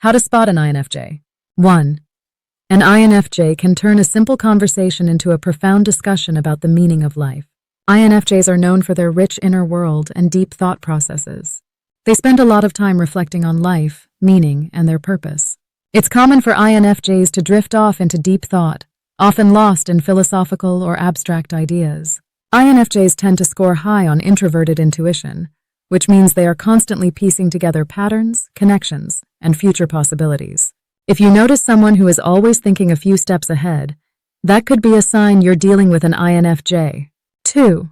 How to spot an INFJ. 1. An INFJ can turn a simple conversation into a profound discussion about the meaning of life. INFJs are known for their rich inner world and deep thought processes. They spend a lot of time reflecting on life, meaning, and their purpose. It's common for INFJs to drift off into deep thought, often lost in philosophical or abstract ideas. INFJs tend to score high on introverted intuition, which means they are constantly piecing together patterns, connections, and future possibilities. If you notice someone who is always thinking a few steps ahead, that could be a sign you're dealing with an INFJ. 2.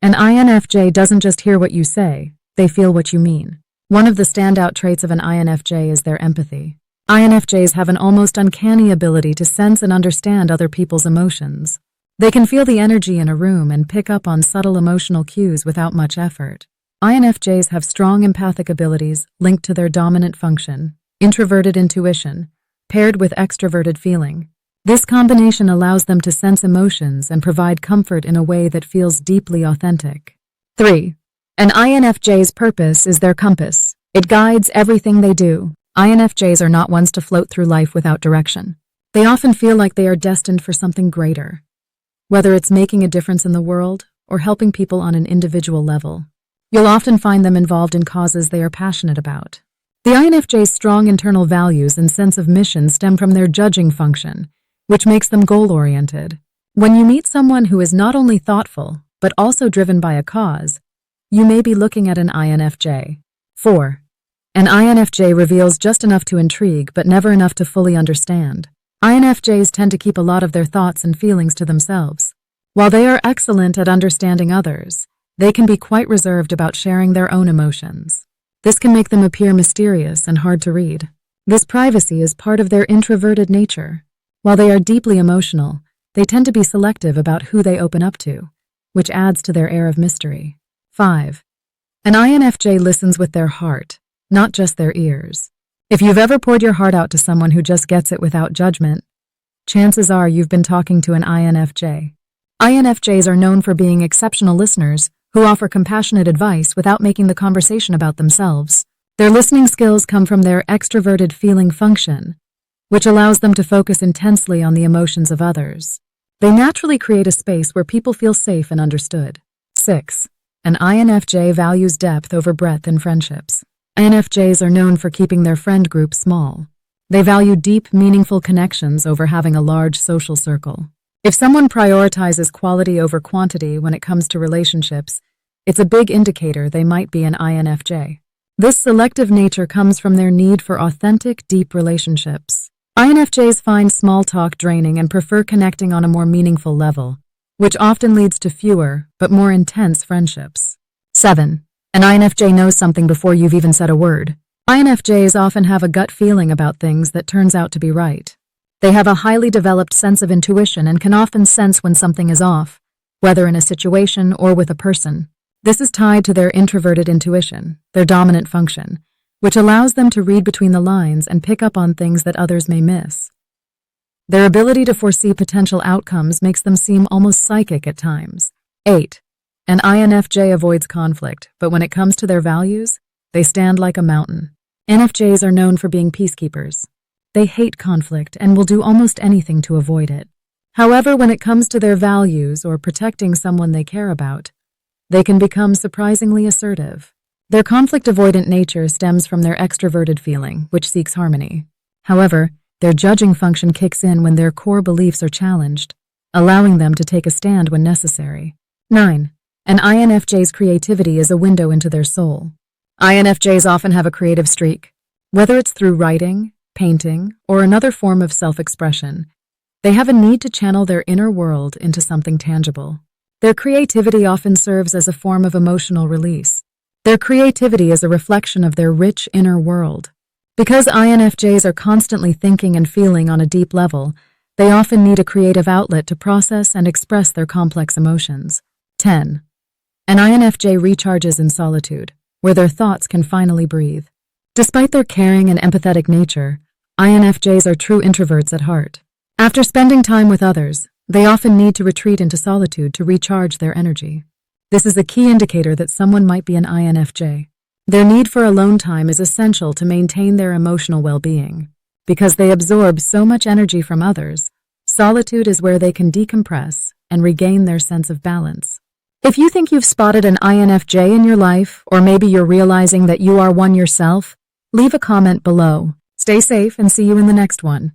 An INFJ doesn't just hear what you say, they feel what you mean. One of the standout traits of an INFJ is their empathy. INFJs have an almost uncanny ability to sense and understand other people's emotions. They can feel the energy in a room and pick up on subtle emotional cues without much effort. INFJs have strong empathic abilities linked to their dominant function, introverted intuition, paired with extroverted feeling. This combination allows them to sense emotions and provide comfort in a way that feels deeply authentic. 3. An INFJ's purpose is their compass. It guides everything they do. INFJs are not ones to float through life without direction. They often feel like they are destined for something greater, whether it's making a difference in the world or helping people on an individual level. You'll often find them involved in causes they are passionate about. The INFJ's strong internal values and sense of mission stem from their judging function, which makes them goal-oriented. When you meet someone who is not only thoughtful, but also driven by a cause, you may be looking at an INFJ. 4. An INFJ reveals just enough to intrigue, but never enough to fully understand. INFJs tend to keep a lot of their thoughts and feelings to themselves. While they are excellent at understanding others, they can be quite reserved about sharing their own emotions. This can make them appear mysterious and hard to read. This privacy is part of their introverted nature. While they are deeply emotional, they tend to be selective about who they open up to, which adds to their air of mystery. 5. An INFJ listens with their heart, not just their ears. If you've ever poured your heart out to someone who just gets it without judgment, chances are you've been talking to an INFJ. INFJs are known for being exceptional listeners who offer compassionate advice without making the conversation about themselves. Their listening skills come from their extroverted feeling function, which allows them to focus intensely on the emotions of others. They naturally create a space where people feel safe and understood. 6. An INFJ values depth over breadth in friendships. INFJs are known for keeping their friend group small. They value deep, meaningful connections over having a large social circle. If someone prioritizes quality over quantity when it comes to relationships, it's a big indicator they might be an INFJ. This selective nature comes from their need for authentic, deep relationships. INFJs find small talk draining and prefer connecting on a more meaningful level, which often leads to fewer, but more intense friendships. 7. An INFJ knows something before you've even said a word. INFJs often have a gut feeling about things that turns out to be right. They have a highly developed sense of intuition and can often sense when something is off, whether in a situation or with a person. This is tied to their introverted intuition, their dominant function, which allows them to read between the lines and pick up on things that others may miss. Their ability to foresee potential outcomes makes them seem almost psychic at times. 8. An INFJ avoids conflict, but when it comes to their values, they stand like a mountain. INFJs are known for being peacekeepers. They hate conflict and will do almost anything to avoid it. However, when it comes to their values or protecting someone they care about, they can become surprisingly assertive. Their conflict-avoidant nature stems from their extroverted feeling, which seeks harmony. However, their judging function kicks in when their core beliefs are challenged, allowing them to take a stand when necessary. 9. An INFJ's creativity is a window into their soul. INFJs often have a creative streak. Whether it's through writing, painting, or another form of self-expression, they have a need to channel their inner world into something tangible. Their creativity often serves as a form of emotional release. Their creativity is a reflection of their rich inner world. Because INFJs are constantly thinking and feeling on a deep level, they often need a creative outlet to process and express their complex emotions. 10. An INFJ recharges in solitude, where their thoughts can finally breathe. Despite their caring and empathetic nature, INFJs are true introverts at heart. After spending time with others, they often need to retreat into solitude to recharge their energy. This is a key indicator that someone might be an INFJ. Their need for alone time is essential to maintain their emotional well-being. Because they absorb so much energy from others, solitude is where they can decompress and regain their sense of balance. If you think you've spotted an INFJ in your life, or maybe you're realizing that you are one yourself, leave a comment below. Stay safe and see you in the next one.